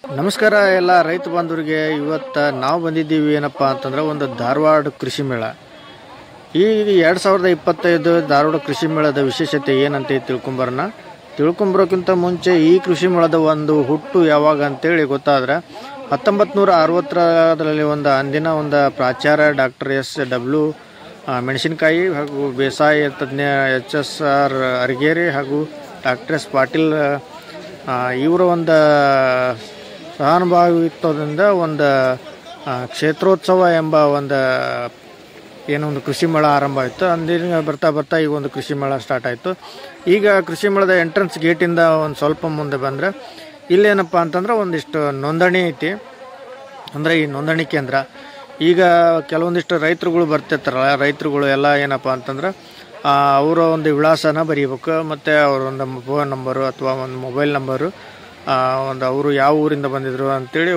ನಮಸ್ಕಾರ ಎಲ್ಲ ರೈತ ಬಾಂಧವರಿಗೆ. ಇವತ್ತು ನಾವು ಬಂದಿದ್ದೀವಿ ಏನಪ್ಪ ಅಂತಂದ್ರೆ ಒಂದು ಧಾರವಾಡ ಕೃಷಿ ಮೇಳ. ಈ 2025 ಧಾರವಾಡ ಕೃಷಿ ಮೇಳದ ವಿಶೇಷತೆ ಏನಂತ ತಿಳ್ಕೊಂಬರೋಕ್ಕಿಂತ ಮುಂಚೆ ಈ ಕೃಷಿ ಮೇಳದ ಒಂದು ಹುಟ್ಟು ಯಾವಾಗ ಅಂತೇಳಿ ಗೊತ್ತಾದ್ರೆ 1960ರಲ್ಲಿ ಅಂದಿನ ಪ್ರಾಚಾರ್ಯ ಡಾಕ್ಟರ್ SW ಮೆಣಸಿನಕಾಯಿ ಹಾಗೂ ಬೇಸಾಯ ತಜ್ಞ HSR ಅರಗೇರಿ ಹಾಗೂ ಡಾಕ್ಟರ್ S ಪಾಟೀಲ್ ಇವರ ಸಹಾನುಭಾವಿತ್ವದಿಂದ ಕ್ಷೇತ್ರೋತ್ಸವ ಎಂಬ ಒಂದು ಕೃಷಿ ಮೇಳ ಆರಂಭ ಆಯಿತು. ಅಂದಿನ ಬರ್ತಾ ಈಗ ಒಂದು ಕೃಷಿ ಮೇಳ ಸ್ಟಾರ್ಟ್ ಆಯಿತು. ಈಗ ಕೃಷಿ ಮೇಳದ ಎಂಟ್ರೆನ್ಸ್ ಗೇಟಿಂದ ಒಂದು ಸ್ವಲ್ಪ ಮುಂದೆ ಬಂದರೆ ಇಲ್ಲೇನಪ್ಪ ಅಂತಂದ್ರೆ ಒಂದಿಷ್ಟು ನೋಂದಣಿ ಐತಿ. ಅಂದರೆ ಈ ನೋಂದಣಿ ಕೇಂದ್ರ ಈಗ ಕೆಲವೊಂದಿಷ್ಟು ರೈತರುಗಳು ಬರ್ತಿರ್ತಾರಲ್ಲ, ರೈತರುಗಳು ಎಲ್ಲ ಏನಪ್ಪ ಅಂತಂದ್ರೆ ಅವರ ವಿಳಾಸನ ಬರೀಬೇಕು, ಮತ್ತು ಅವರ ಫೋನ್ ನಂಬರು ಅಥವಾ ಒಂದು ಮೊಬೈಲ್ ನಂಬರು, ಅವರು ಯಾವ ಊರಿಂದ ಬಂದಿದ್ರು ಅಂತೇಳಿ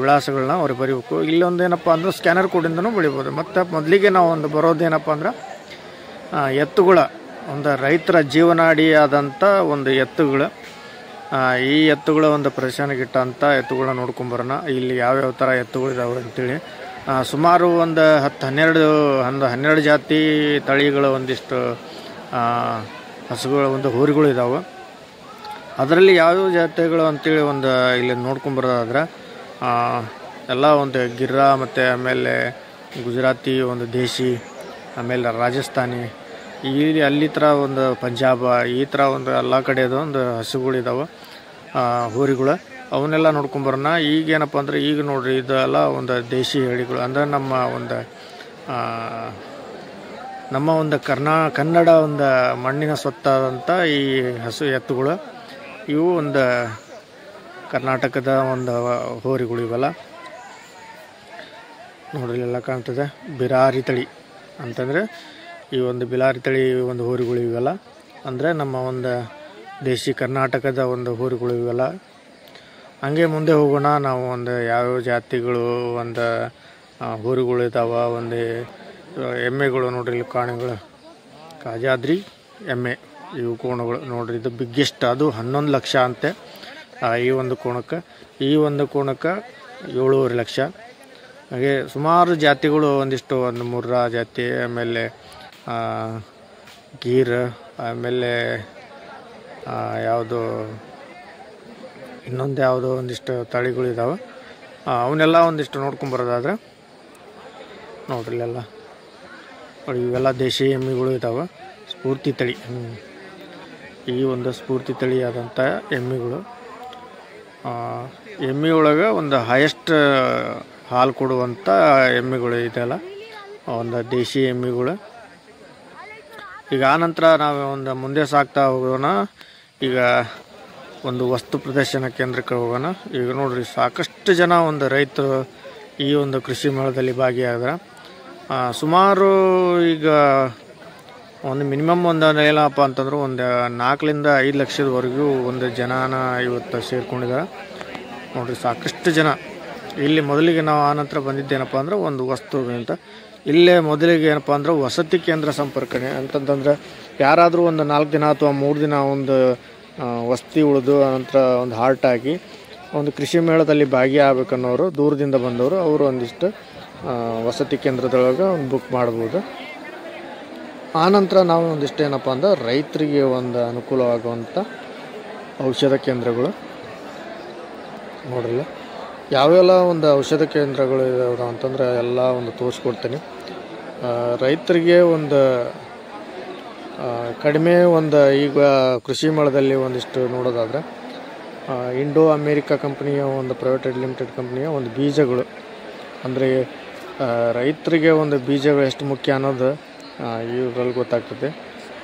ವಿಳಾಸಗಳನ್ನ ಅವ್ರು ಬರೀಬೇಕು. ಇಲ್ಲೊಂದೇನಪ್ಪ ಅಂದ್ರೆ ಸ್ಕ್ಯಾನರ್ ಕೋಡಿಂದನೂ ಬರೀಬೋದು. ಮತ್ತು ಮೊದಲಿಗೆ ನಾವು ಬರೋದೇನಪ್ಪ ಅಂದ್ರೆ ಎತ್ತುಗಳ ರೈತರ ಜೀವನಾಡಿ ಆದಂಥ ಎತ್ತುಗಳು, ಈ ಎತ್ತುಗಳ ಪ್ರದರ್ಶನಗಿಟ್ಟಂಥ ಎತ್ತುಗಳನ್ನ ನೋಡ್ಕೊಂಬರೋಣ. ಇಲ್ಲಿ ಯಾವ್ಯಾವ ಥರ ಎತ್ತುಗಳಿದಾವೆ ಅಂತೇಳಿ ಸುಮಾರು 12 ಜಾತಿ ತಳಿಗಳ ಒಂದಿಷ್ಟು ಹಸುಗಳು ಹೋರಿಗಳು ಇದ್ದಾವೆ. ಅದರಲ್ಲಿ ಯಾವ್ಯಾವ ಜಾತಿಗಳು ಅಂತೇಳಿ ಇಲ್ಲಿ ನೋಡ್ಕೊಂಬರೋದಾದ್ರೆ ಎಲ್ಲ ಗಿರ್ರ, ಮತ್ತು ಆಮೇಲೆ ಗುಜರಾತಿ, ದೇಶಿ, ಆಮೇಲೆ ರಾಜಸ್ಥಾನಿ, ಅಲ್ಲಿ ಥರ ಪಂಜಾಬ, ಈ ಥರ ಎಲ್ಲ ಕಡೆದು ಹಸುಗಳಿದ್ದಾವೆ, ಹೋರಿಗಳು. ಅವನ್ನೆಲ್ಲ ನೋಡ್ಕೊಂಬರೋಣ. ಈಗೇನಪ್ಪ ಅಂದ್ರೆ ಈಗ ನೋಡ್ರಿ, ಇದೆಲ್ಲ ದೇಶಿ ಹೇಳಿಗಳು. ಅಂದರೆ ನಮ್ಮ ಕನ್ನಡ ಮಣ್ಣಿನ ಸ್ವತ್ತಾದಂಥ ಈ ಹಸು ಎತ್ತುಗಳು ಇವು ಕರ್ನಾಟಕದ ಹೋರಿಗಳು ಇವೆಲ್ಲ ನೋಡ್ರಿ. ಎಲ್ಲ ಕಾಣ್ತದೆ ಬಿರಾರಿ ತಳಿ ಅಂತಂದರೆ ಈ ಬಿಲಾರಿ ತಳಿ ಹೋರಿಗಳು ಇವೆಲ್ಲ. ಅಂದರೆ ನಮ್ಮ ದೇಶಿ ಕರ್ನಾಟಕದ ಹೋರಿಗಳು ಇವೆಲ್ಲ. ಹಂಗೆ ಮುಂದೆ ಹೋಗೋಣ. ನಾವು ಯಾವ್ಯಾವ ಜಾತಿಗಳು ಹೋರಿಗಳು ಇದ್ದಾವೆ. ಎಮ್ಮೆಗಳು ನೋಡ್ರಿ, ಇಲ್ಲಿ ಕಾಣೆಗಳು ಕಾಜಾದ್ರಿ ಎಮ್ಮೆ, ಇವು ಕೋಣಗಳು ನೋಡ್ರಿ. ಇದು ಬಿಗ್ಗೆಸ್ಟ್, ಅದು 11 ಲಕ್ಷ ಅಂತೆ ಈ ಕೋಣಕ್ಕೆ. ಈ ಕೋಣಕ್ಕೆ 7.5 ಲಕ್ಷ. ಹಾಗೆ ಸುಮಾರು ಜಾತಿಗಳು, ಒಂದಿಷ್ಟು ಮುರ್ರಾ ಜಾತಿ, ಆಮೇಲೆ ಗೀರ್, ಆಮೇಲೆ ಯಾವುದೋ ಒಂದಿಷ್ಟು ತಳಿಗಳಿದ್ದಾವೆ. ಅವನ್ನೆಲ್ಲ ಒಂದಿಷ್ಟು ನೋಡ್ಕೊಂಬರೋದಾದ್ರೆ ನೋಡ್ರಿ, ಎಲ್ಲ ಇವೆಲ್ಲ ದೇಶಿ ಎಮ್ಮೆಗಳು ಇದ್ದಾವೆ. ಸ್ಫೂರ್ತಿ ತಳಿ, ಈ ಸ್ಫೂರ್ತಿ ತಳಿಯಾದಂಥ ಎಮ್ಮೆಗಳು. ಎಮ್ಮೆಯೊಳಗೆ ಹೈಯೆಸ್ಟ್ ಹಾಲು ಕೊಡುವಂಥ ಎಮ್ಮೆಗಳು ಇದೆಲ್ಲ ದೇಶಿ ಎಮ್ಮೆಗಳು. ಈಗ ಆನಂತರ ನಾವು ಮುಂದೆ ಸಾಗ್ತಾ ಹೋಗೋಣ. ಈಗ ವಸ್ತು ಪ್ರದರ್ಶನ ಕೇಂದ್ರಕ್ಕೆ ಹೋಗೋಣ. ಈಗ ನೋಡ್ರಿ, ಸಾಕಷ್ಟು ಜನ ರೈತರು ಈ ಕೃಷಿ ಮೇಳದಲ್ಲಿ ಭಾಗಿಯಾದ್ರೆ ಸುಮಾರು ಈಗ ಮಿನಿಮಮ್ ಏನಪ್ಪ ಅಂತಂದ್ರೆ 4ರಿಂದ 5 ಲಕ್ಷದವರೆಗೂ ಜನನ ಇವತ್ತು ಸೇರ್ಕೊಂಡಿದ್ದಾರೆ ನೋಡ್ರಿ. ಸಾಕಷ್ಟು ಜನ ಇಲ್ಲಿ ಮೊದಲಿಗೆ ನಾವು ಆನಂತರ ಬಂದಿದ್ದೇನಪ್ಪ ಅಂದ್ರೆ ವಸ್ತು ಅಂತ. ಇಲ್ಲೇ ಮೊದಲಿಗೆ ಏನಪ್ಪ ಅಂದ್ರೆ ವಸತಿ ಕೇಂದ್ರ ಸಂಪರ್ಕಣೆ ಅಂತಂತಂದ್ರೆ ಯಾರಾದರೂ 4 ದಿನ ಅಥವಾ 3 ದಿನ ವಸತಿ ಉಳಿದು ನಂತರ ಹಾಲ್ಟ್ ಆಗಿ ಕೃಷಿ ಮೇಳದಲ್ಲಿ ಭಾಗಿಯಾಗಬೇಕನ್ನೋರು, ದೂರದಿಂದ ಬಂದವರು, ಅವರು ಒಂದಿಷ್ಟು ವಸತಿ ಕೇಂದ್ರದೊಳಗೆ ಬುಕ್ ಮಾಡ್ಬೋದು. ಆನಂತರ ನಾವು ಒಂದಿಷ್ಟು ಏನಪ್ಪ ಅಂದ್ರೆ ರೈತರಿಗೆ ಅನುಕೂಲವಾಗುವಂಥ ಔಷಧ ಕೇಂದ್ರಗಳು ನೋಡ್ರಲ್ಲ. ಯಾವೆಲ್ಲ ಔಷಧ ಕೇಂದ್ರಗಳು ಇದಾವೆ ಅಂತಂದ್ರೆ ಎಲ್ಲ ತೋರಿಸ್ಕೊಡ್ತೀನಿ. ರೈತರಿಗೆ ಕಡಿಮೆ ಈಗ ಕೃಷಿ ಮೇಳದಲ್ಲಿ ಒಂದಿಷ್ಟು ನೋಡೋದಾದರೆ ಇಂಡೋ ಅಮೇರಿಕಾ ಕಂಪ್ನಿಯ ಪ್ರೈವೇಟ್ ಲಿಮಿಟೆಡ್ ಕಂಪ್ನಿಯ ಬೀಜಗಳು. ಅಂದರೆ ರೈತರಿಗೆ ಬೀಜಗಳು ಎಷ್ಟು ಮುಖ್ಯ ಅನ್ನೋದು ಇವ್ರಲ್ಲಿ ಗೊತ್ತಾಗ್ತದೆ.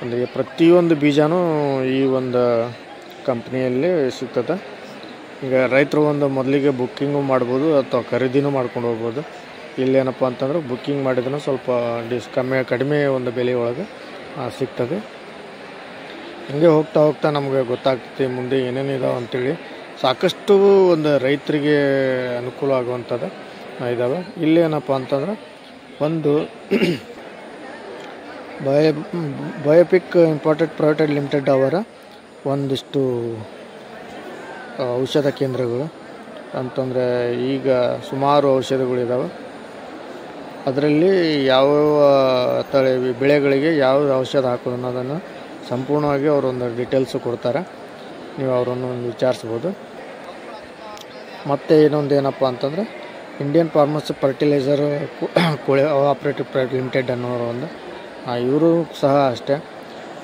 ಅಂದರೆ ಪ್ರತಿಯೊಂದು ಬೀಜನೂ ಈ ಕಂಪ್ನಿಯಲ್ಲಿ ಸಿಗ್ತದೆ. ಈಗ ರೈತರು ಮೊದಲಿಗೆ ಬುಕ್ಕಿಂಗು ಮಾಡ್ಬೋದು ಅಥವಾ ಖರೀದಿನೂ ಮಾಡ್ಕೊಂಡು ಹೋಗ್ಬೋದು. ಇಲ್ಲೇನಪ್ಪ ಅಂತಂದ್ರೆ ಬುಕ್ಕಿಂಗ್ ಮಾಡಿದ್ರೆ ಸ್ವಲ್ಪ ಕಡಿಮೆ ಬೆಲೆ ಒಳಗೆ ಸಿಗ್ತದೆ. ಹಂಗೆ ಹೋಗ್ತಾ ನಮಗೆ ಗೊತ್ತಾಗ್ತದೆ ಮುಂದೆ ಏನೇನಿದಾವೆ ಅಂತೇಳಿ. ಸಾಕಷ್ಟು ರೈತರಿಗೆ ಅನುಕೂಲ ಆಗುವಂಥದ್ದು ಇದ್ದಾವೆ. ಇಲ್ಲೇನಪ್ಪ ಅಂತಂದ್ರೆ ಬಯೋಪಿಕ್ ಇಂಪೋರ್ಟೆಡ್ ಪ್ರೈವೇಟ್ ಲಿಮಿಟೆಡ್ ಅವರ ಒಂದಿಷ್ಟು ಔಷಧ ಕೇಂದ್ರಗಳು ಅಂತಂದರೆ ಈಗ ಸುಮಾರು ಔಷಧಗಳಿದ್ದಾವೆ. ಅದರಲ್ಲಿ ಯಾವ್ಯಾವ ತಳಿ ಬೆಳೆಗಳಿಗೆ ಯಾವ ಔಷಧ ಹಾಕೋದು ಅನ್ನೋದನ್ನು ಸಂಪೂರ್ಣವಾಗಿ ಅವರೊಂದು ಡೀಟೇಲ್ಸು ಕೊಡ್ತಾರೆ. ನೀವು ಅವರನ್ನು ವಿಚಾರಿಸ್ಬೋದು. ಮತ್ತು ಇನ್ನೊಂದು ಏನಪ್ಪ ಅಂತಂದರೆ Indian farmers fertiliser cooperative private limited ಅನ್ನೋರು ಒಂದು ಇವರು ಸಹ ಅಷ್ಟೇ.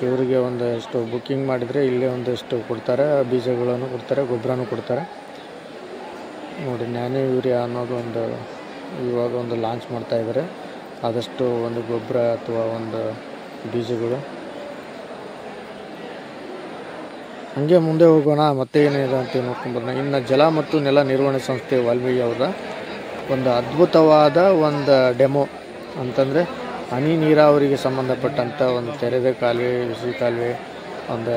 ಇವರಿಗೆ ಒಂದಷ್ಟು ಬುಕ್ಕಿಂಗ್ ಮಾಡಿದರೆ ಇಲ್ಲೇ ಒಂದಷ್ಟು ಕೊಡ್ತಾರೆ, ಬೀಜಗಳನ್ನು ಕೊಡ್ತಾರೆ, ಗೊಬ್ಬರನೂ ಕೊಡ್ತಾರೆ. ನೋಡಿ, ನ್ಯಾನೋ ಯೂರಿಯಾ ಅನ್ನೋದು ಒಂದು ಇವಾಗ ಒಂದು ಲಾಂಚ್ ಮಾಡ್ತಾಯಿದ್ದಾರೆ. ಆದಷ್ಟು ಒಂದು ಗೊಬ್ಬರ ಅಥವಾ ಒಂದು ಬೀಜಗಳು. ಹಾಗೆ ಮುಂದೆ ಹೋಗೋಣ. ಮತ್ತೆ ಏನಿದೆ ಅಂತ ನೋಡ್ಕೊಂಡ್ಬರೋಣ. ಇನ್ನು ಜಲ ಮತ್ತು ನೆಲ ನಿರ್ವಹಣೆ ಸಂಸ್ಥೆ ವಾಲ್ಮೀಕಿ ಅವರ ಒಂದು ಅದ್ಭುತವಾದ ಒಂದು ಡೆಮೋ ಅಂತಂದರೆ ಹನಿ ನೀರಾವರಿಗೆ ಸಂಬಂಧಪಟ್ಟಂಥ ಒಂದು ತೆರೆದ ಕಾಲುವೆ, ಬಿಸಿ ಕಾಲುವೆ, ಒಂದು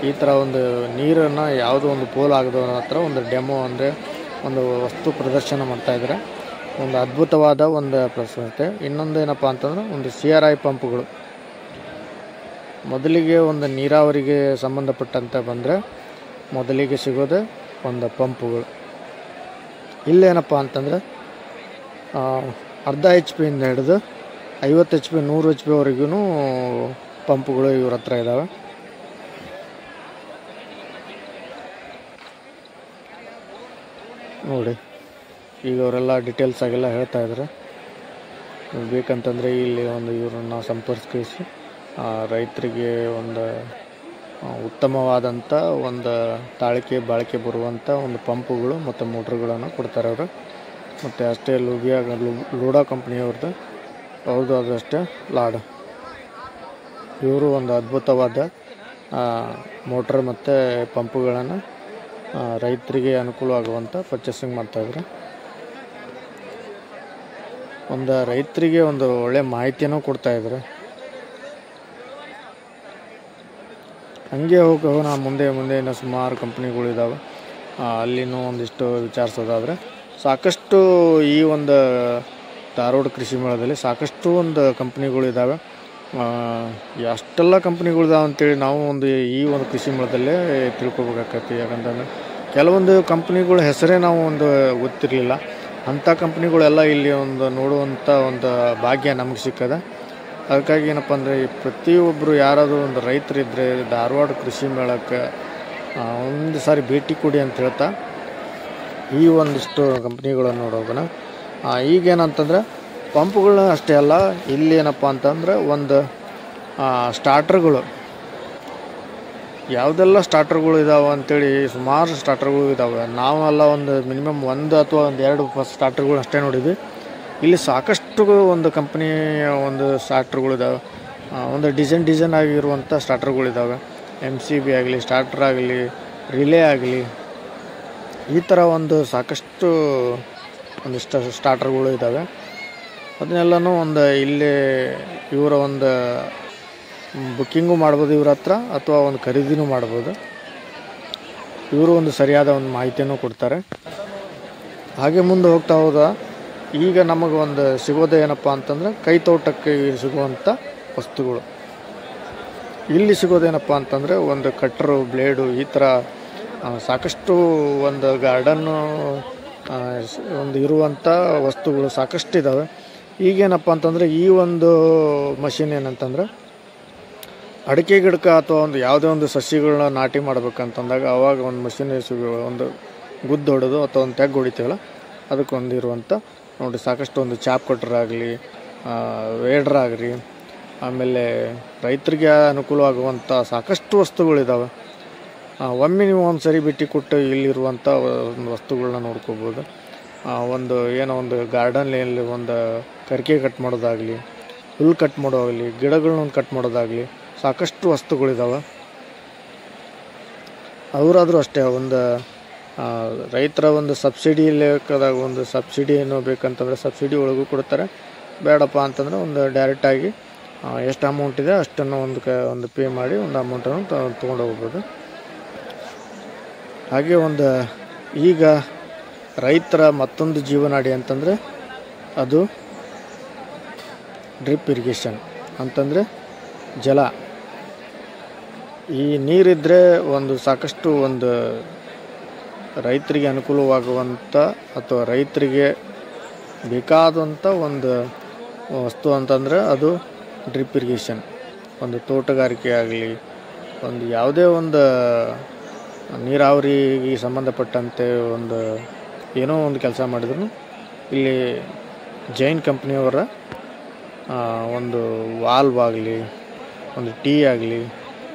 ಈ ಥರ ಒಂದು ನೀರನ್ನು ಯಾವುದೋ ಒಂದು ಪೋಲ್ ಆಗದೋ ಹತ್ರ ಒಂದು ಡೆಮೋ ಅಂದರೆ ಒಂದು ವಸ್ತು ಪ್ರದರ್ಶನ ಮಾಡ್ತಾಯಿದ್ದಾರೆ. ಒಂದು ಅದ್ಭುತವಾದ ಒಂದು ಪ್ರಶಸ್ತಿ. ಇನ್ನೊಂದು ಏನಪ್ಪ ಅಂತಂದ್ರೆ ಒಂದು CRI ಪಂಪ್ಗಳು. ಮೊದಲಿಗೆ ಒಂದು ನೀರಾವರಿಗೆ ಸಂಬಂಧಪಟ್ಟಂತೆ ಬಂದರೆ ಮೊದಲಿಗೆ ಸಿಗೋದು ಒಂದು ಪಂಪುಗಳು. ಇಲ್ಲೇನಪ್ಪ ಅಂತಂದರೆ ಅರ್ಧ HP ಇಂದ ಹಿಡಿದು 50 HP 100 HP ವರೆಗೂ ಪಂಪುಗಳು ಇವ್ರ ಹತ್ರ ಇದ್ದಾವೆ. ನೋಡಿ, ಈಗ ಅವರೆಲ್ಲ ಡೀಟೇಲ್ಸ್ ಆಗೆಲ್ಲ ಹೇಳ್ತಾ ಇದ್ದಾರೆ. ಬೇಕಂತಂದರೆ ಇಲ್ಲಿ ಒಂದು ಇವರನ್ನು ಸಂಪರ್ಕಿಸಿ ರೈತರಿಗೆ ಒಂದು ಉತ್ತಮವಾದಂಥ ಒಂದು ಬಾಳಿಕೆ ಬರುವಂಥ ಒಂದು ಪಂಪುಗಳು ಮತ್ತು ಮೋಟ್ರುಗಳನ್ನು ಕೊಡ್ತಾರೆ ಅವರು. ಮತ್ತು ಅಷ್ಟೇ ಲೂಡಾ ಕಂಪ್ನಿಯವ್ರದ್ದು ಅವ್ರದ್ದು ಅದಷ್ಟೇ ಲಾಡ್. ಇವರು ಒಂದು ಅದ್ಭುತವಾದ ಮೋಟ್ರ್ ಮತ್ತು ಪಂಪುಗಳನ್ನು ರೈತರಿಗೆ ಅನುಕೂಲವಾಗುವಂಥ ಪರ್ಚೇಸಿಂಗ್ ಮಾಡ್ತಾಯಿದ್ರು. ಒಂದು ರೈತರಿಗೆ ಒಂದು ಒಳ್ಳೆಯ ಮಾಹಿತಿಯನ್ನು ಕೊಡ್ತಾಯಿದ್ರು. ಹಂಗೆ ಹೋಗೋಣ ಮುಂದೆ ಇನ್ನೂ ಸುಮಾರು ಕಂಪ್ನಿಗಳಿದ್ದಾವೆ. ಅಲ್ಲಿನೂ ಒಂದಿಷ್ಟು ವಿಚಾರಿಸೋದಾದರೆ ಸಾಕಷ್ಟು ಈ ಒಂದು ಧಾರವಾಡ ಕೃಷಿ ಮೇಳದಲ್ಲಿ ಸಾಕಷ್ಟು ಒಂದು ಕಂಪ್ನಿಗಳಿದ್ದಾವೆ. ಅಷ್ಟೆಲ್ಲ ಕಂಪ್ನಿಗಳಿದಾವೆ ಅಂತೇಳಿ ನಾವು ಈ ಒಂದು ಕೃಷಿ ಮೇಳದಲ್ಲೇ ತಿಳ್ಕೊಬೇಕಾಗತ್ತೆ. ಯಾಕಂತಂದರೆ ಕೆಲವೊಂದು ಕಂಪ್ನಿಗಳ ಹೆಸರೇ ನಾವು ಒಂದು ಗೊತ್ತಿರಲಿಲ್ಲ. ಅಂಥ ಕಂಪ್ನಿಗಳೆಲ್ಲ ಇಲ್ಲಿ ಒಂದು ನೋಡುವಂಥ ಒಂದು ಭಾಗ್ಯ ನಮಗೆ ಸಿಕ್ಕದ. ಅದಕ್ಕಾಗಿ ಏನಪ್ಪ ಅಂದರೆ ಪ್ರತಿಯೊಬ್ಬರು ಯಾರಾದರೂ ಒಂದು ರೈತರಿದ್ದರೆ ಧಾರವಾಡ ಕೃಷಿ ಮೇಳಕ್ಕೆ ಒಂದು ಸಾರಿ ಭೇಟಿ ಕೊಡಿ ಅಂತ ಹೇಳ್ತಾ ಈ ಒಂದಿಷ್ಟು ಕಂಪ್ನಿಗಳನ್ನು ನೋಡೋಣ. ಈಗೇನಂತಂದರೆ ಪಂಪ್ಗಳನ್ನ ಅಷ್ಟೇ ಅಲ್ಲ, ಇಲ್ಲಿ ಏನಪ್ಪ ಅಂತಂದರೆ ಒಂದು ಸ್ಟಾರ್ಟರ್ಗಳು, ಯಾವುದೆಲ್ಲ ಸ್ಟಾರ್ಟರ್ಗಳು ಇದ್ದಾವೆ ಅಂಥೇಳಿ ಸುಮಾರು ಸ್ಟಾರ್ಟರ್ಗಳು ಇದ್ದಾವೆ. ನಾವೆಲ್ಲ ಒಂದು ಮಿನಿಮಮ್ 1 ಅಥವಾ 2 ಸ್ಟಾರ್ಟರ್ಗಳು ಅಷ್ಟೇ ನೋಡಿದ್ವಿ. ಇಲ್ಲಿ ಸಾಕಷ್ಟು ಒಂದು ಕಂಪ್ನಿಯ ಒಂದು ಸ್ಟಾರ್ಟರ್ಗಳಿದ್ದಾವೆ. ಒಂದು ಡಿಸೈನ್ ಆಗಿರುವಂಥ ಸ್ಟಾರ್ಟರ್ಗಳಿದ್ದಾವೆ. MCB ಆಗಲಿ, ಸ್ಟಾರ್ಟರ್ ಆಗಲಿ, ರಿಲೇ ಆಗಲಿ, ಈ ಥರ ಒಂದು ಸಾಕಷ್ಟು ಒಂದಿಷ್ಟು ಸ್ಟಾರ್ಟರ್ಗಳು ಇದ್ದಾವೆ. ಅದನ್ನೆಲ್ಲನೂ ಒಂದು ಇಲ್ಲಿ ಇವರ ಒಂದು ಬುಕ್ಕಿಂಗು ಮಾಡ್ಬೋದು ಇವ್ರ ಹತ್ರ, ಅಥವಾ ಒಂದು ಖರೀದಿನೂ ಮಾಡ್ಬೋದು. ಇವರು ಒಂದು ಸರಿಯಾದ ಒಂದು ಮಾಹಿತಿಯನ್ನು ಕೊಡ್ತಾರೆ. ಹಾಗೆ ಮುಂದೆ ಹೋಗ್ತಾ ಹೋದ ಈಗ ನಮಗೆ ಒಂದು ಸಿಗೋದು ಏನಪ್ಪ ಅಂತಂದರೆ ಕೈ ತೋಟಕ್ಕೆ ಸಿಗುವಂಥ ವಸ್ತುಗಳು. ಇಲ್ಲಿ ಸಿಗೋದೇನಪ್ಪ ಅಂತಂದರೆ ಒಂದು ಕಟ್ರು, ಬ್ಲೇಡು, ಈ ಥರ ಸಾಕಷ್ಟು ಒಂದು ಗಾರ್ಡನ್ನು ಒಂದು ಇರುವಂಥ ವಸ್ತುಗಳು ಸಾಕಷ್ಟು ಇದ್ದಾವೆ. ಈಗೇನಪ್ಪ ಅಂತಂದರೆ ಈ ಒಂದು ಮಷಿನ್ ಏನಂತಂದರೆ ಅಡಿಕೆ ಗಿಡಕ್ಕೆ ಅಥವಾ ಒಂದು ಯಾವುದೇ ಒಂದು ಸಸಿಗಳನ್ನ ನಾಟಿ ಮಾಡ್ಬೇಕಂತಂದಾಗ ಅವಾಗ ಒಂದು ಮಷಿನ್ ಒಂದು ಗುದ್ದು ಹೊಡೋದು ಅಥವಾ ಒಂದು ತೆಗ್ ಹೊಡಿತೀವಲ್ಲ ಅದಕ್ಕೊಂದು ಇರುವಂಥ ನೋಡಿ ಸಾಕಷ್ಟು ಒಂದು ಚಾಪ್ ಕಟ್ರ್ ಆಗಲಿ, ವೇಡ್ರ್ ಆಗಲಿ, ಆಮೇಲೆ ರೈತರಿಗೆ ಅನುಕೂಲವಾಗುವಂಥ ಸಾಕಷ್ಟು ವಸ್ತುಗಳಿದ್ದಾವೆ. ಒಮ್ಮೆ ನೀವು ಒಂದು ಸರಿ ಭೇಟಿ ಕೊಟ್ಟು ಇಲ್ಲಿರುವಂಥ ಒಂದು ವಸ್ತುಗಳನ್ನ ನೋಡ್ಕೋಬೋದು. ಒಂದು ಏನೋ ಒಂದು ಗಾರ್ಡನ್ನಲ್ಲಿ ಒಂದು ಕರಿಕೆ ಕಟ್ ಮಾಡೋದಾಗಲಿ, ಹುಲ್ಲು ಕಟ್ ಮಾಡೋದಾಗಲಿ, ಗಿಡಗಳನ್ನ ಕಟ್ ಮಾಡೋದಾಗಲಿ ಸಾಕಷ್ಟು ವಸ್ತುಗಳಿದ್ದಾವೆ. ಅವರಾದರೂ ಅಷ್ಟೇ ಒಂದು ರೈತರ ಒಂದು ಸಬ್ಸಿಡಿ ಲೆಕ್ಕದಾಗ ಒಂದು ಸಬ್ಸಿಡಿ ಏನೋ ಬೇಕಂತಂದರೆ ಸಬ್ಸಿಡಿ ಒಳಗೂ ಕೊಡ್ತಾರೆ. ಬೇಡಪ್ಪ ಅಂತಂದರೆ ಒಂದು ಡೈರೆಕ್ಟಾಗಿ ಎಷ್ಟು ಅಮೌಂಟ್ ಇದೆ ಅಷ್ಟನ್ನು ಒಂದು ಪೇ ಮಾಡಿ ಒಂದು ಅಮೌಂಟನ್ನು ತೊಗೊಂಡು ಹೋಗ್ಬೋದು. ಹಾಗೆ ಒಂದು ಈಗ ರೈತರ ಮತ್ತೊಂದು ಜೀವನಾಡಿ ಅಂತಂದರೆ ಅದು ಡ್ರಿಪ್ ಇರಿಗೇಷನ್ ಅಂತಂದರೆ ಜಲ. ಈ ನೀರಿದ್ದರೆ ಒಂದು ಸಾಕಷ್ಟು ಒಂದು ರೈತರಿಗೆ ಅನುಕೂಲವಾಗುವಂಥ ಅಥವಾ ರೈತರಿಗೆ ಬೇಕಾದಂಥ ಒಂದು ವಸ್ತು ಅಂತಂದರೆ ಅದು ಡ್ರಿಪ್ ಇರಿಗೇಷನ್. ಒಂದು ತೋಟಗಾರಿಕೆ ಆಗಲಿ, ಒಂದು ಯಾವುದೇ ಒಂದು ನೀರಾವರಿಗೆ ಸಂಬಂಧಪಟ್ಟಂತೆ ಒಂದು ಏನೋ ಒಂದು ಕೆಲಸ ಮಾಡಿದ್ರು ಇಲ್ಲಿ ಜೈನ್ ಕಂಪ್ನಿಯವರ ಒಂದು ವಾಲ್ವ್ ಆಗಲಿ, ಒಂದು ಟೀ ಆಗಲಿ,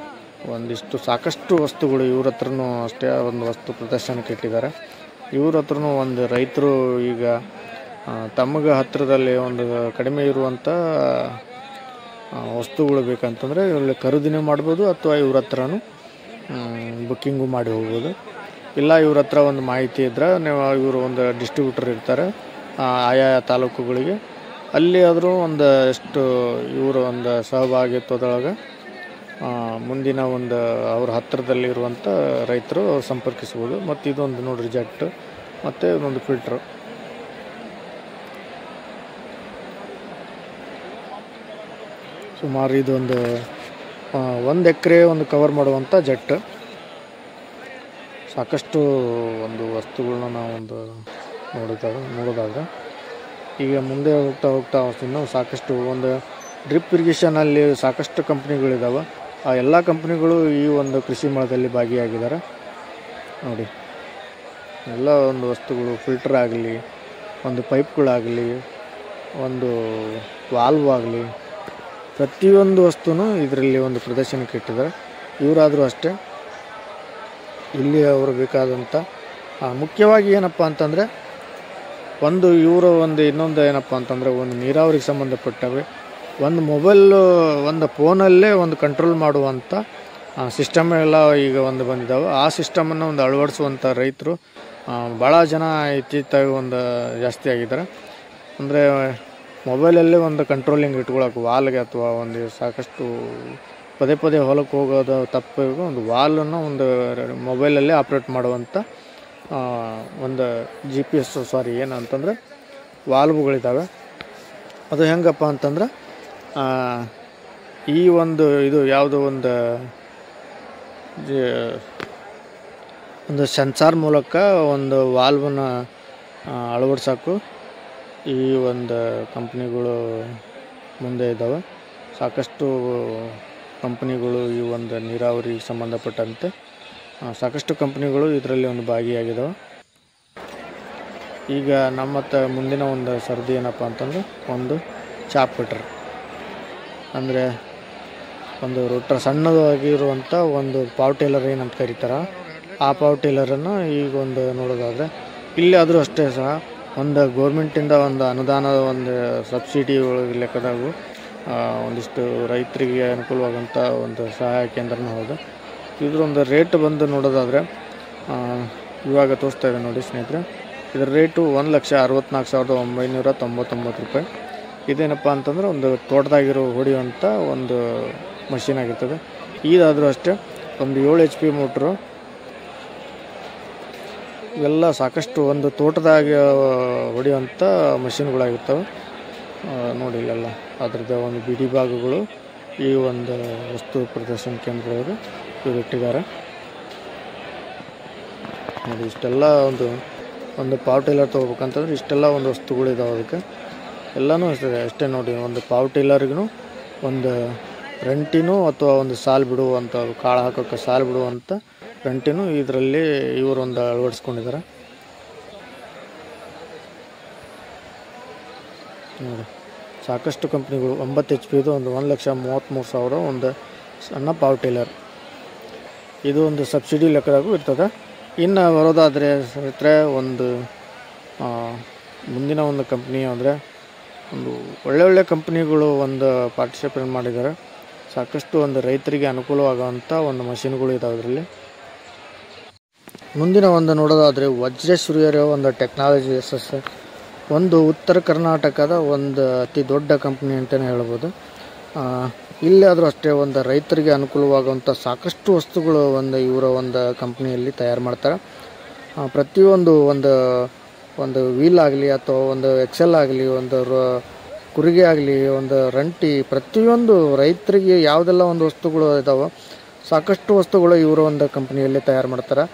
ಒಂದಿಷ್ಟು ಸಾಕಷ್ಟು ವಸ್ತುಗಳು ಇವ್ರ ಹತ್ರನೂ ಅಷ್ಟೇ ಒಂದು ವಸ್ತು ಪ್ರದರ್ಶನಕ್ಕೆ ಇಟ್ಟಿದ್ದಾರೆ. ಇವ್ರ ಹತ್ರನೂ ಒಂದು ರೈತರು ಈಗ ತಮಗೆ ಹತ್ತಿರದಲ್ಲಿ ಒಂದು ಕಡಿಮೆ ಇರುವಂಥ ವಸ್ತುಗಳು ಬೇಕಂತಂದರೆ ಇಲ್ಲಿ ಖರೀದಿನೇ ಮಾಡ್ಬೋದು, ಅಥವಾ ಇವ್ರ ಹತ್ರನೂ ಬುಕ್ಕಿಂಗು ಮಾಡಿ ಹೋಗ್ಬೋದು. ಇಲ್ಲ ಇವ್ರ ಹತ್ರ ಒಂದು ಮಾಹಿತಿ ಇದ್ದರೆ ನೀವು ಇವರು ಒಂದು ಡಿಸ್ಟ್ರಿಬ್ಯೂಟರ್ ಇರ್ತಾರೆ ಆಯಾ ತಾಲೂಕುಗಳಿಗೆ, ಅಲ್ಲಿ ಆದರೂ ಒಂದು ಎಷ್ಟು ಇವರು ಒಂದು ಸಹಭಾಗಿತ್ವದೊಳಗೆ ಮುಂದಿನ ಒಂದು ಅವ್ರ ಹತ್ತಿರದಲ್ಲಿರುವಂಥ ರೈತರು ಸಂಪರ್ಕಿಸ್ಬೋದು. ಮತ್ತು ಇದೊಂದು ನೋಡಿರಿ ಜೆಟ್ ಮತ್ತು ಇದೊಂದು ಫಿಲ್ಟ್ರು. ಸುಮಾರು ಇದೊಂದು 1 ಎಕರೆ ಒಂದು ಕವರ್ ಮಾಡುವಂಥ ಜೆಟ್. ಸಾಕಷ್ಟು ಒಂದು ವಸ್ತುಗಳನ್ನ ನಾವು ಒಂದು ನೋಡೋದಾದ್ರೆ ಈಗ ಮುಂದೆ ಹೋಗ್ತಾ ಇನ್ನೂ ಸಾಕಷ್ಟು ಒಂದು ಡ್ರಿಪ್ ಇರಿಗೇಷನಲ್ಲಿ ಸಾಕಷ್ಟು ಕಂಪ್ನಿಗಳಿದ್ದಾವೆ. ಆ ಎಲ್ಲ ಕಂಪ್ನಿಗಳು ಈ ಒಂದು ಕೃಷಿ ಮೇಳದಲ್ಲಿ ಭಾಗಿಯಾಗಿದ್ದಾರೆ ನೋಡಿ. ಎಲ್ಲ ಒಂದು ವಸ್ತುಗಳು ಫಿಲ್ಟರ್ ಆಗಲಿ, ಒಂದು ಪೈಪ್ಗಳಾಗಲಿ, ಒಂದು ವಾಲ್ವ್ ಆಗಲಿ, ಪ್ರತಿಯೊಂದು ವಸ್ತುನೂ ಇದರಲ್ಲಿ ಒಂದು ಪ್ರದರ್ಶನಕ್ಕೆ ಇಟ್ಟಿದ್ದಾರೆ. ಇವರಾದರೂ ಅಷ್ಟೇ ಇಲ್ಲಿ ಅವರು ಬೇಕಾದಂಥ ಮುಖ್ಯವಾಗಿ ಏನಪ್ಪ ಅಂತಂದರೆ ಒಂದು ಇವರು ಒಂದು ಇನ್ನೊಂದು ಏನಪ್ಪ ಅಂತಂದರೆ ಒಂದು ನೀರಾವರಿಗೆ ಸಂಬಂಧಪಟ್ಟವೆ ಒಂದು ಮೊಬೈಲು ಒಂದು ಫೋನಲ್ಲೇ ಒಂದು ಕಂಟ್ರೋಲ್ ಮಾಡುವಂಥ ಸಿಸ್ಟಮ್ ಎಲ್ಲ ಈಗ ಒಂದು ಬಂದಿದ್ದಾವೆ. ಆ ಸಿಸ್ಟಮನ್ನು ಒಂದು ಅಳವಡಿಸುವಂಥ ರೈತರು ಭಾಳ ಜನ ಇತ್ತೀಚೆಗೆ ಒಂದು ಜಾಸ್ತಿ ಆಗಿದ್ದಾರೆ. ಅಂದರೆ ಮೊಬೈಲಲ್ಲೇ ಒಂದು ಕಂಟ್ರೋಲಿಂಗ್ ಇಟ್ಕೊಳ್ಳೋಕೆ ವಾಲ್ಗೆ ಅಥವಾ ಒಂದು ಸಾಕಷ್ಟು ಪದೇ ಹೊಲಕ್ಕೆ ಹೋಗೋದು ತಪ್ಪಿಗೆ ಒಂದು ವಾಲನ್ನು ಒಂದು ಮೊಬೈಲಲ್ಲೇ ಆಪ್ರೇಟ್ ಮಾಡುವಂಥ ಒಂದು GPS ಏನಂತಂದರೆ ವಾಲ್ವ್ಗಳಿದ್ದಾವೆ. ಅದು ಹೆಂಗಪ್ಪ ಅಂತಂದ್ರೆ ಈ ಒಂದು ಇದು ಯಾವುದೋ ಒಂದು ಸೆನ್ಸಾರ್ ಮೂಲಕ ಒಂದು ವಾಲ್ವನ್ನ ಅಳವಡಿಸೋಕ್ಕೂ ಈ ಒಂದು ಕಂಪ್ನಿಗಳು ಮುಂದೆ ಇದ್ದಾವೆ. ಸಾಕಷ್ಟು ಕಂಪ್ನಿಗಳು ಈ ಒಂದು ನೀರಾವರಿಗೆ ಸಂಬಂಧಪಟ್ಟಂತೆ ಸಾಕಷ್ಟು ಕಂಪ್ನಿಗಳು ಇದರಲ್ಲಿ ಒಂದು ಭಾಗಿಯಾಗಿದ್ದಾವೆ. ಈಗ ನಮ್ಮ ಮುಂದಿನ ಒಂದು ಸರದಿ ಏನಪ್ಪ ಅಂತಂದ್ರೆ ಒಂದು ಚಾಪ್ ಕಟ್ರ್, ಅಂದರೆ ಒಂದು ಸಣ್ಣದಾಗಿರುವಂಥ ಒಂದು ಪಾವ್ ಟೇಲರ್ ಏನಂತ ಕರೀತಾರೆ. ಆ ಪಾವ್ ಟೇಲರನ್ನು ಈಗ ಒಂದು ನೋಡೋದಾದರೆ ಇಲ್ಲಿ ಆದರೂ ಅಷ್ಟೇ ಸಹ ಒಂದು ಗೌರ್ಮೆಂಟಿಂದ ಒಂದು ಅನುದಾನದ ಒಂದು ಸಬ್ಸಿಡಿ ಲೆಕ್ಕದಾಗೂ ಒಂದಿಷ್ಟು ರೈತರಿಗೆ ಅನುಕೂಲವಾಗುವಂಥ ಒಂದು ಸಹಾಯ ಕೇಂದ್ರನೂ ಹೌದು. ಇದರೊಂದು ರೇಟ್ ಬಂದು ನೋಡೋದಾದರೆ ಇವಾಗ ತೋರಿಸ್ತಾ ಇದೆ ನೋಡಿ ಸ್ನೇಹಿತರೆ, ಇದರ ರೇಟು 1,64,999 ರೂಪಾಯಿ. ಇದೇನಪ್ಪ ಅಂತಂದ್ರೆ ಒಂದು ತೋಟದಾಗಿರೋ ಹೊಡೆಯುವಂಥ ಒಂದು ಮಷೀನ್ ಆಗಿರ್ತದೆ. ಇದಾದರೂ ಅಷ್ಟೇ ಒಂದು 7 HP ಮೋಟ್ರು. ಇವೆಲ್ಲ ಸಾಕಷ್ಟು ಒಂದು ತೋಟದಾಗ ಹೊಡೆಯುವಂಥ ಮಷೀನ್ಗಳಾಗಿರ್ತವೆ ನೋಡಿ. ಇಲ್ಲೆಲ್ಲ ಅದರದ್ದು ಒಂದು ಬಿಡಿ ಭಾಗಗಳು ಈ ಒಂದು ವಸ್ತು ಪ್ರದರ್ಶನ ಕೇಂದ್ರದವರು ಇವರು ಇಟ್ಟಿದ್ದಾರೆ ನೋಡಿ. ಇಷ್ಟೆಲ್ಲ ಒಂದು ಪಾವ್ ಟೇಲರ್ ತೊಗೋಬೇಕಂತಂದ್ರೆ ಇಷ್ಟೆಲ್ಲ ಒಂದು ವಸ್ತುಗಳಿದಾವೆ. ಅದಕ್ಕೆ ಎಲ್ಲನೂ ಅಷ್ಟೇ ನೋಡಿ. ಒಂದು ಪಾವ್ ಟೇಲರ್ಗೂ ಒಂದು ರಂಟಿನೂ ಅಥವಾ ಒಂದು ಸಾಲು ಬಿಡುವಂಥ ಕಾಳು ಹಾಕೋಕ್ಕೆ ಸಾಲು ಬಿಡುವಂಥ ರಂಟಿನೂ ಇದರಲ್ಲಿ ಇವರು ಒಂದು ಅಳವಡಿಸ್ಕೊಂಡಿದ್ದಾರೆ ನೋಡಿ. ಸಾಕಷ್ಟು ಕಂಪ್ನಿಗಳು 9 HP ಇದು ಒಂದು 1,33,000 ಒಂದು ಸಣ್ಣ ಪಾವ್ ಟೇಲರ್. ಇದು ಒಂದು ಸಬ್ಸಿಡಿ ಲೆಕ್ಕದಾಗೂ ಇರ್ತದೆ. ಇನ್ನು ಬರೋದಾದರೆ ಸ್ನೇಹಿತರೆ ಒಂದು ಮುಂದಿನ ಒಂದು ಕಂಪ್ನಿ ಅಂದರೆ ಒಂದು ಒಳ್ಳೆ ಕಂಪ್ನಿಗಳು ಒಂದು ಪಾರ್ಟಿಸಿಪೇಟ್ ಮಾಡಿದ್ದಾರೆ. ಸಾಕಷ್ಟು ಒಂದು ರೈತರಿಗೆ ಅನುಕೂಲವಾಗುವಂಥ ಒಂದು ಮಷಿನ್ಗಳು ಇದಾವೆ ಇದರಲ್ಲಿ. ಮುಂದಿನ ಒಂದು ನೋಡೋದಾದರೆ ವಜ್ರೇಶ್ವರಿಯರ ಒಂದು ಟೆಕ್ನಾಲಜಿ SS ಒಂದು ಉತ್ತರ ಕರ್ನಾಟಕದ ಒಂದು ಅತಿ ದೊಡ್ಡ ಕಂಪ್ನಿ ಅಂತಲೇ ಹೇಳ್ಬೋದು. ಇಲ್ಲಾದರೂ ಅಷ್ಟೇ ಒಂದು ರೈತರಿಗೆ ಅನುಕೂಲವಾಗುವಂಥ ಸಾಕಷ್ಟು ವಸ್ತುಗಳು ಒಂದು ಇವರ ಒಂದು ಕಂಪ್ನಿಯಲ್ಲಿ ತಯಾರು ಮಾಡ್ತಾರೆ. ಪ್ರತಿಯೊಂದು ಒಂದು ವೀಲ್ ಆಗಲಿ ಅಥವಾ ಒಂದು ಎಕ್ಸೆಲ್ ಆಗಲಿ, ಒಂದು ಕುರಿಗೆ ಆಗಲಿ, ಒಂದು ರಂಟಿ, ಪ್ರತಿಯೊಂದು ರೈತರಿಗೆ ಯಾವುದೆಲ್ಲ ಒಂದು ವಸ್ತುಗಳು ಇದ್ದಾವೆ ಸಾಕಷ್ಟು ವಸ್ತುಗಳು ಇವರ ಒಂದು ಕಂಪ್ನಿಯಲ್ಲಿ ತಯಾರು ಮಾಡ್ತಾರೆ.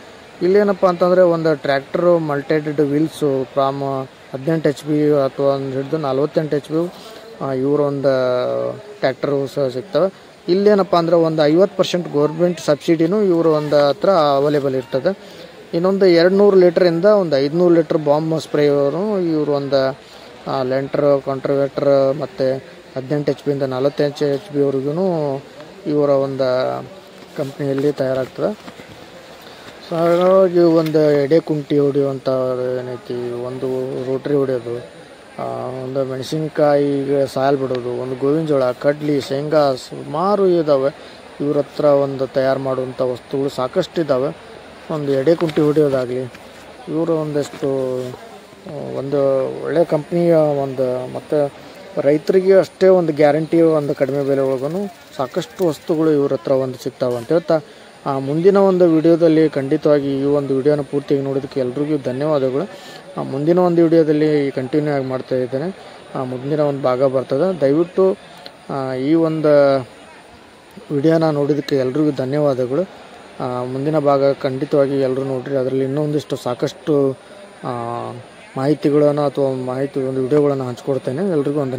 ಇಲ್ಲೇನಪ್ಪ ಅಂತಂದರೆ ಒಂದು ಟ್ರ್ಯಾಕ್ಟರು ಮಲ್ಟೆಡ್ ವೀಲ್ಸು ಫ್ರಾಮ್ 18 HP ಅಥವಾ ಒಂದು ಹಿಡಿದು 48 HP ಇವರು ಒಂದು ಟ್ರ್ಯಾಕ್ಟರು ಸಹ ಸಿಗ್ತವೆ. ಇಲ್ಲೇನಪ್ಪ ಅಂದರೆ ಒಂದು 50% ಗೌರ್ಮೆಂಟ್ ಸಬ್ಸಿಡಿನೂ ಇವರು ಒಂದು ಹತ್ರ ಅವೈಲೇಬಲ್ ಇರ್ತದೆ. ಇನ್ನೊಂದು 200 ಲೀಟ್ರಿಂದ ಒಂದು 500 ಲೀಟ್ರ್ ಬಾಂಬ್ ಸ್ಪ್ರೇಯರು ಇವರು ಒಂದು ಲೆಂಟ್ರ್ ಕಾಂಟ್ರವೇಟ್ರ್ ಮತ್ತು 18 HP ಇಂದ 48 HP ವರೆಗೂ ಇವರ ಒಂದು ಕಂಪ್ನಿಯಲ್ಲಿ ತಯಾರಾಗ್ತದೆ. ಸೊ ಹಾಗಾಗಿ ಒಂದು ಎಡೆ ಕುಂಟಿ ಹೊಡೆಯುವಂಥ ಏನೈತಿ, ಒಂದು ರೋಟ್ರಿ ಹೊಡೆಯೋದು, ಒಂದು ಮೆಣಸಿನ್ಕಾಯಿಗೆ ಸಾಯಲ್ ಬಿಡೋದು, ಒಂದು ಗೋವಿನ ಜೋಳ, ಕಡ್ಲಿ, ಶೇಂಗಾ ಸುಮಾರು ಇದ್ದಾವೆ ಇವ್ರ ಹತ್ರ. ಒಂದು ತಯಾರು ಮಾಡುವಂಥ ವಸ್ತುಗಳು ಸಾಕಷ್ಟು ಇದ್ದಾವೆ. ಒಂದು ಎಡೆ ಕುಂಟಿ ಹೊಡೆಯೋದಾಗಲಿ, ಇವರು ಒಂದಷ್ಟು ಒಂದು ಒಳ್ಳೆಯ ಕಂಪ್ನಿಯ ಒಂದು ಮತ್ತು ರೈತರಿಗೆ ಅಷ್ಟೇ ಒಂದು ಗ್ಯಾರಂಟಿ ಒಂದು ಕಡಿಮೆ ಬೆಲೆ ಒಳಗೂ ಸಾಕಷ್ಟು ವಸ್ತುಗಳು ಇವ್ರ ಹತ್ರ ಒಂದು ಸಿಗ್ತಾವೆ ಅಂತ ಹೇಳ್ತಾ ಮುಂದಿನ ಒಂದು ವಿಡಿಯೋದಲ್ಲಿ ಖಂಡಿತವಾಗಿ ಈ ಒಂದು ವಿಡಿಯೋನ ಪೂರ್ತಿಯಾಗಿ ನೋಡೋದಕ್ಕೆ ಎಲ್ರಿಗೂ ಧನ್ಯವಾದಗಳು. ಮುಂದಿನ ಒಂದು ವಿಡಿಯೋದಲ್ಲಿ ಕಂಟಿನ್ಯೂ ಆಗಿ ಮಾಡ್ತಾ ಇದ್ದೇನೆ. ಮುಂದಿನ ಒಂದು ಭಾಗ ಬರ್ತದೆ. ದಯವಿಟ್ಟು ಈ ಒಂದು ವಿಡಿಯೋನ ನೋಡೋದಕ್ಕೆ ಎಲ್ರಿಗೂ ಧನ್ಯವಾದಗಳು. ಮುಂದಿನ ಭಾಗ ಖಂಡಿತವಾಗಿ ಎಲ್ಲರೂ ನೋಡಿರಿ. ಅದರಲ್ಲಿ ಇನ್ನೊಂದಿಷ್ಟು ಸಾಕಷ್ಟು ಮಾಹಿತಿಗಳನ್ನು ಅಥವಾ ಒಂದು ವಿಡಿಯೋಗಳನ್ನು ಹಂಚ್ಕೊಡ್ತೇನೆ. ಎಲ್ರಿಗೂ ಒಂದು